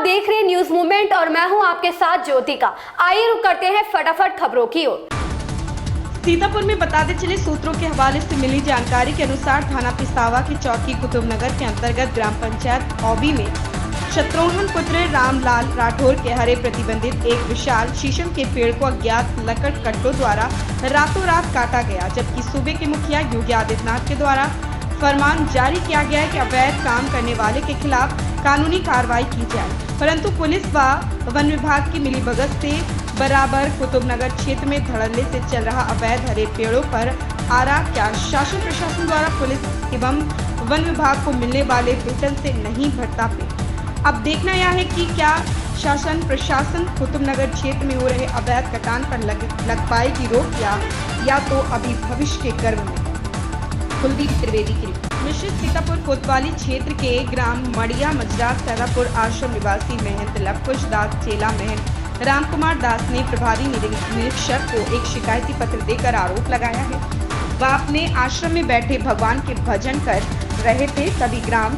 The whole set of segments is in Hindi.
देख रहे हैं न्यूज मूवमेंट और मैं हूं आपके साथ ज्योतिका। आइए रुक करते हैं फटाफट खबरों की ओर। सीतापुर में बताते चले सूत्रों के हवाले से मिली जानकारी के अनुसार थाना पिसावा की चौकी कुतुबनगर के अंतर्गत ग्राम पंचायत औबी में शत्रुघ्न पुत्र रामलाल राठौर के हरे प्रतिबंधित एक विशाल शीशम के पेड़ को अज्ञात लकड़ कट्टों द्वारा रातों रात काटा गया, जबकि सूबे के मुखिया योगी आदित्यनाथ के द्वारा फरमान जारी किया गया है कि अवैध काम करने वाले के खिलाफ कानूनी कार्रवाई की जाए, परंतु पुलिस व वन विभाग की मिलीभगत से बराबर कुतुबनगर क्षेत्र में धड़ल्ले से चल रहा अवैध हरे पेड़ों पर आरा क्या शासन प्रशासन द्वारा पुलिस एवं वन विभाग को मिलने वाले वेतन से नहीं भरता पे। अब देखना यह है कि क्या शासन प्रशासन कुतुबनगर क्षेत्र में हो रहे अवैध कटान पर लग पाएगी रोक या तो अभी भविष्य के गर्भ में। कुलदीप त्रिवेदी की मिश्रित सीतापुर कोतवाली क्षेत्र के ग्राम मड़िया मजरा सैदापुर आश्रम निवासी महंत लवकुश दास चेला महंत रामकुमार दास ने प्रभारी निरीक्षक को एक शिकायती पत्र देकर आरोप लगाया है। वह अपने आश्रम में बैठे भगवान के भजन कर रहे थे, तभी ग्राम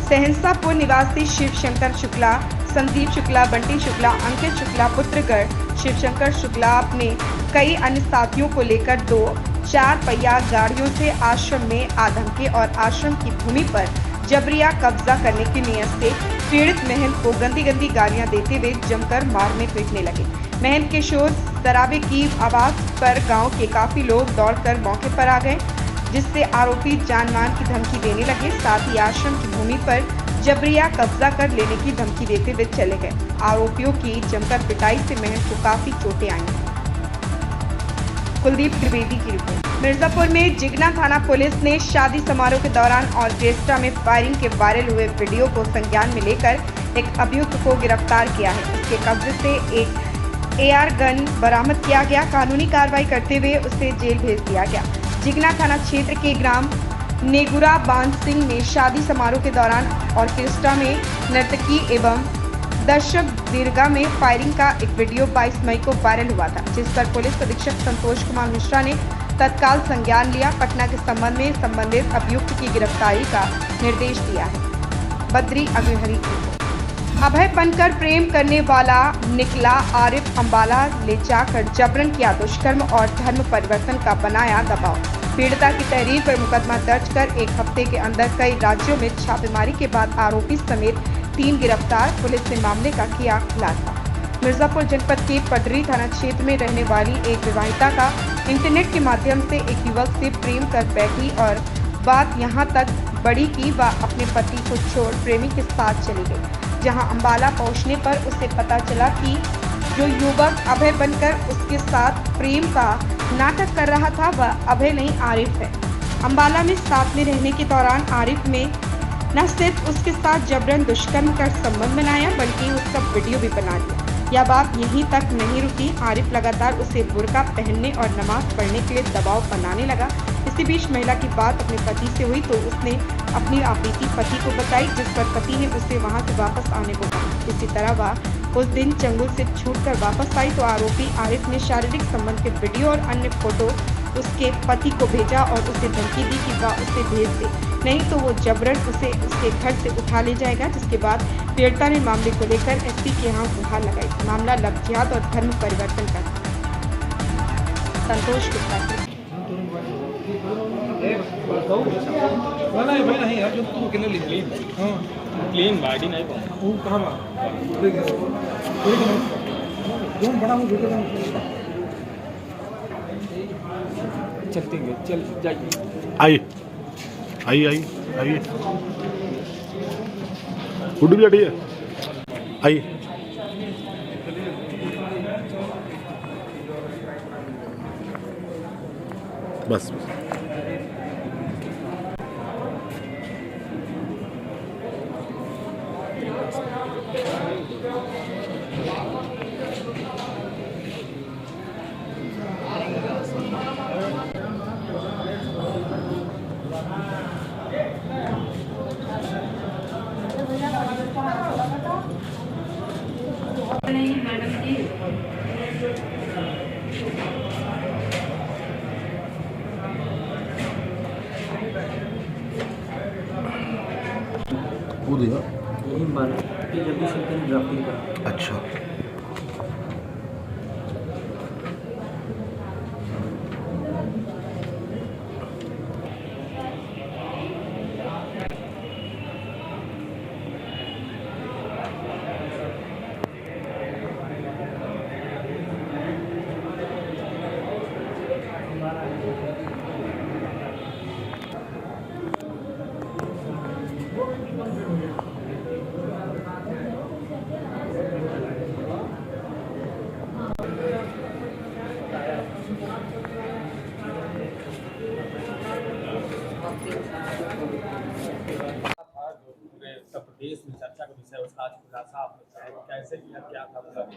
सहनसापुर निवासी शिव शंकर शुक्ला, संदीप शुक्ला, बंटी शुक्ला, अंकित शुक्ला, पुत्रगढ़ शिवशंकर शुक्ला अपने कई अन्य साथियों को लेकर 2-4 पहिया गाड़ियों से आश्रम में आधमके और आश्रम की भूमि पर जबरिया कब्जा करने की नियत से पीड़ित महंत को गंदी गंदी गालियां देते हुए जमकर मारने पीटने लगे। महंत के शोर शराबे की आवाज पर गांव के काफी लोग दौड़कर मौके पर आ गए, जिससे आरोपी जान मान की धमकी देने लगे। साथ ही आश्रम की भूमि पर जबरिया कब्जा कर लेने की धमकी देते हुए चले गए। आरोपियों की जमकर पिटाई से महंत को काफी चोटें आई। कुलदीप त्रिवेदी की रिपोर्ट। मिर्जापुर में जिगना थाना पुलिस ने शादी समारोह के दौरान ऑर्केस्ट्रा में फायरिंग के वायरल हुए वीडियो को संज्ञान में लेकर एक अभियुक्त को गिरफ्तार किया है। उसके कब्जे से एक AR गन बरामद किया गया। कानूनी कार्रवाई करते हुए उसे जेल भेज दिया गया। जिगना थाना क्षेत्र के ग्राम नेगुरा बांध सिंह में शादी समारोह के दौरान ऑर्केस्ट्रा में नर्तकी एवं दर्शक दीर्घा में फायरिंग का एक वीडियो 22 मई को वायरल हुआ था, जिस पर पुलिस अधीक्षक संतोष कुमार मिश्रा ने तत्काल संज्ञान लिया। पटना के संबंध में संबंधित अभियुक्त की गिरफ्तारी का निर्देश दिया है। बद्री अग्रहरी अभय बनकर प्रेम करने वाला निकला आरिफ अंबाला ले जाकर जबरन किया दुष्कर्म और धर्म परिवर्तन का बनाया दबाव। पीड़िता की तहरीर पर मुकदमा दर्ज कर 1 हफ्ते के अंदर कई राज्यों में छापेमारी के बाद आरोपी समेत 3 गिरफ्तार। पुलिस ने मामले का किया खुलासा। मिर्जापुर जनपद के पडरी थाना क्षेत्र में रहने वाली एक विवाहिता का इंटरनेट के माध्यम से एक युवक से प्रेम कर बैठी और बात यहां तक बढ़ी कि वह अपने पति को छोड़ प्रेमी के साथ चली गई। जहां अंबाला पहुंचने पर उसे पता चला कि जो युवक अभय बनकर उसके साथ प्रेम का नाटक कर रहा था वह अभय नहीं आरिफ है। अंबाला में साथ में रहने के दौरान आरिफ में न सिर्फ उसके साथ जबरन दुष्कर्म कर संबंध बनाया बल्कि उसका वीडियो भी बना दिया। यह बात यहीं तक नहीं रुकी, आरिफ लगातार उसे बुर्का पहनने और नमाज पढ़ने के लिए दबाव बनाने लगा। इसी बीच महिला की बात अपने पति से हुई तो उसने अपनी आपबीती पति को बताई, जिस पर पति ने उसे वहां से वापस आने को कहा। इसी तरह वह उस दिन चंगुल से छूटकर वापस आई तो आरोपी आरिफ ने शारीरिक संबंध के वीडियो और अन्य फोटो उसके पति को भेजा और उसे धमकी दी कि वह उसे भेज दे, नहीं तो वो जबरन उसे उसके घर से उठा ले जाएगा। जिसके बाद पीड़िता ने मामले को लेकर SP के यहाँ गुहार लगाई। मामला लव जिहाद और धर्म परिवर्तन का। संतोष गुप्ता क्लीन बॉडी नहीं वो कहां चलती है चल जाइए आइए गुड्डू भी बैठी है आइए बस वो दिया जितनी जल्दी से उतनी ड्राफ्टिंग करा। अच्छा। उत्तर प्रदेश में चर्चा का विषय उसका आज खुलासा आपने कैसे किया, क्या था?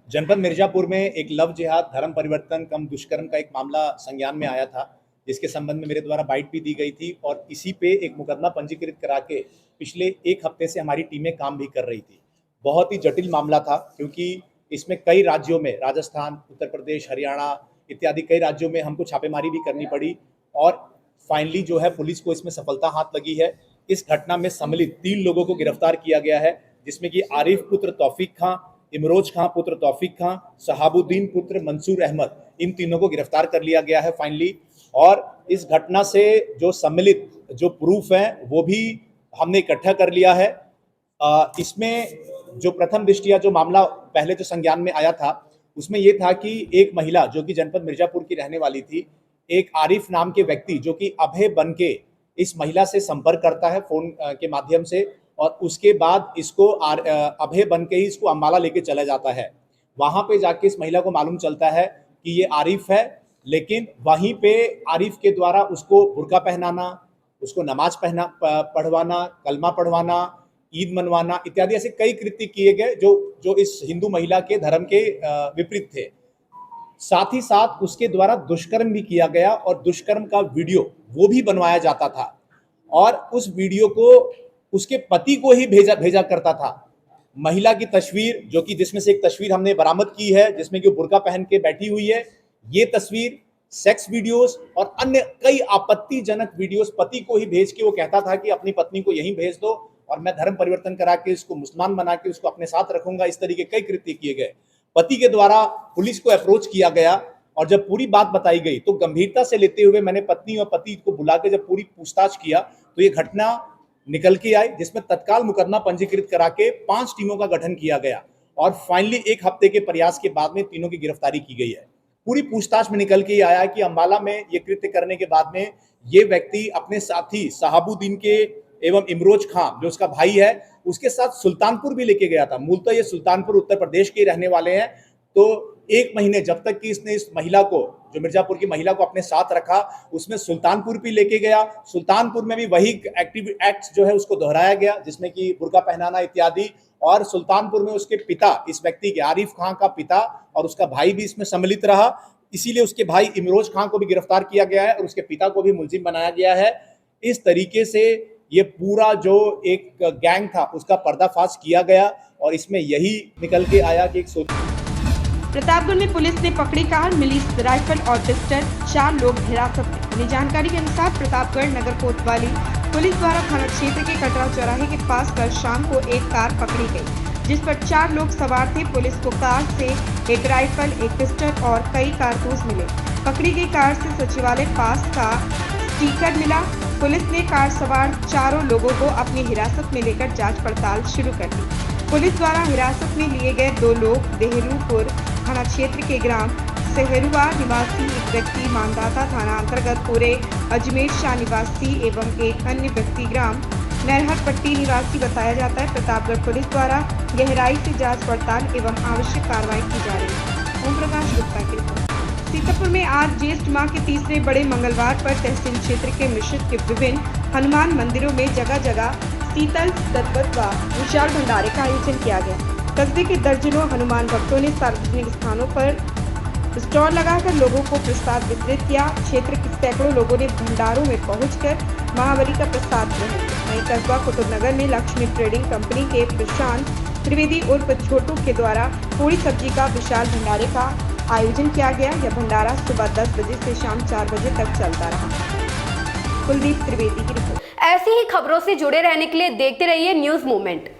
जनपद मिर्जापुर में एक लव जिहाद धर्म परिवर्तन कम दुष्कर्म का एक मामला संज्ञान में आया था, जिसके संबंध में मेरे द्वारा बाइट भी दी गई थी और इसी पे एक मुकदमा पंजीकृत करा के पिछले एक हफ्ते से हमारी टीमें काम भी कर रही थी। बहुत ही जटिल मामला था क्योंकि इसमें कई राज्यों में, राजस्थान, उत्तर प्रदेश, हरियाणा इत्यादि कई राज्यों में हमको छापेमारी भी करनी पड़ी और फाइनली जो है पुलिस को इसमें सफलता हाथ लगी है। इस घटना में सम्मिलित 3 लोगों को गिरफ्तार किया गया है, जिसमें कि आरिफ पुत्र तौफीक खां, इमरोज खां पुत्र तौफीक खां, शहाबुद्दीन पुत्र मंसूर अहमद, इन तीनों को गिरफ्तार कर लिया गया है फाइनली। और इस घटना से जो सम्मिलित जो प्रूफ हैं वो भी हमने इकट्ठा कर लिया है। इसमें जो प्रथम दृष्टिया जो मामला पहले जो संज्ञान में आया था उसमें ये था कि एक महिला जो कि जनपद मिर्जापुर की रहने वाली थी, एक आरिफ नाम के व्यक्ति जो कि अभय बन के इस महिला से संपर्क करता है फोन के माध्यम से और उसके बाद इसको अभय बन के ही इसको अम्बाला लेके चला जाता है। वहां पे जाके इस महिला को मालूम चलता है कि ये आरिफ है, लेकिन वहीं पे आरिफ के द्वारा उसको बुर्का पहनाना, उसको नमाज पढ़वाना, कलमा पढ़वाना, ईद मनवाना इत्यादि ऐसे कई कृत्य किए गए जो इस हिंदू महिला के धर्म के विपरीत थे। साथ ही साथ उसके द्वारा दुष्कर्म भी किया गया और दुष्कर्म का वीडियो वो भी बनवाया जाता था और उस वीडियो को उसके पति को ही भेजा करता था। महिला की तस्वीर जो कि जिसमें से एक तस्वीर हमने बरामद की है जिसमें कि बुर्का पहन के बैठी हुई है, ये तस्वीर, सेक्स वीडियोस और अन्य कई आपत्तिजनक वीडियोस पति को ही भेज के वो कहता था कि अपनी पत्नी को यहीं भेज दो और मैं धर्म परिवर्तन करा के इसको मुसलमान बना के उसको अपने साथ रखूंगा। इस तरीके कई कृत्य किए गए। पति के द्वारा पुलिस को अप्रोच किया गया और जब पूरी बात बताई गई तो गंभीरता से लेते हुए मैंने पत्नी और पति को बुला के जब पूरी पूछताछ किया तो ये घटना निकल के आई, जिसमें तत्काल मुकदमा पंजीकृत करा के 5 टीमों का गठन किया गया और फाइनली एक हफ्ते के प्रयास के बाद में तीनों की गिरफ्तारी की गई है। पूरी पूछताछ में निकल के ये आया कि अम्बाला में ये कृत्य करने के बाद में ये व्यक्ति अपने साथी शहाबुद्दीन के एवं इमरोज खां जो उसका भाई है उसके साथ सुल्तानपुर भी लेके गया था। मूलतः ये सुल्तानपुर उत्तर प्रदेश के रहने वाले हैं। तो 1 महीने जब तक कि इसने इस महिला को, जो मिर्जापुर की महिला को अपने साथ रखा, उसमें सुल्तानपुर भी लेके गया। सुल्तानपुर में भी वही एक्ट जो है उसको दोहराया गया जिसमें कि बुर्का पहनाना इत्यादि। और सुल्तानपुर में उसके पिता, इस व्यक्ति के आरिफ खां का पिता और उसका भाई भी इसमें सम्मिलित रहा, इसीलिए उसके भाई इमरोज खां को भी गिरफ्तार किया गया है और उसके पिता को भी मुलजिम बनाया गया है। इस तरीके से ये पूरा जो एक गैंग था उसका पर्दाफाश किया गया और इसमें यही निकल के आया कि एक प्रतापगढ़ में पुलिस ने पकड़ी कार, मिली राइफल और पिस्टल, 4 लोग हिरासत में। मिली जानकारी के अनुसार प्रतापगढ़ नगर कोतवाली पुलिस द्वारा थाना क्षेत्र के कटरा चौराहे के पास कल शाम को एक कार पकड़ी गई, जिस पर 4 लोग सवार थे। पुलिस को कार से एक राइफल, एक पिस्टल और कई कारतूस मिले। पकड़ी गई कार से सचिवालय पास का स्टीकर मिला। पुलिस ने कार सवार 4 लोगों को अपनी हिरासत में लेकर जांच पड़ताल शुरू कर दी। पुलिस द्वारा हिरासत में लिए गए 2 लोग देहरुपुर थाना क्षेत्र के ग्राम सेहरुआ निवासी, एक व्यक्ति मानदाता थाना अंतर्गत पूरे अजमेर शाह निवासी एवं एक अन्य व्यक्ति ग्राम नरहर पट्टी निवासी बताया जाता है। प्रतापगढ़ पुलिस द्वारा गहराई से जांच पड़ताल एवं आवश्यक कार्रवाई की जा रही है। ओम प्रकाश गुप्ता की रिपोर्ट। सीतापुर में आज ज्येष्ठ माह के तीसरे बड़े मंगलवार पर तहसील क्षेत्र के मिश्रित के विभिन्न हनुमान मंदिरों में जगह जगह शीतल शरबत व विशाल भंडारे का आयोजन किया गया। कस्बे के दर्जनों हनुमान भक्तों ने सार्वजनिक स्थानों पर स्टॉल लगाकर लोगों को प्रसाद वितरित किया। क्षेत्र के सैकड़ों लोगों ने भंडारों में पहुंचकर महाबली का प्रसाद ग्रहण किया। वहीं कस्बा कुतुबनगर में लक्ष्मी ट्रेडिंग कंपनी के प्रशांत त्रिवेदी उर्फ छोटू के द्वारा पूरी सब्जी का विशाल भंडारे का आयोजन किया गया। यह भंडारा सुबह 10 बजे से शाम 4 बजे तक चलता रहा। कुलदीप त्रिवेदी की रिपोर्ट। ऐसी ही खबरों से जुड़े रहने के लिए देखते रहिए न्यूज़ मूवमेंट।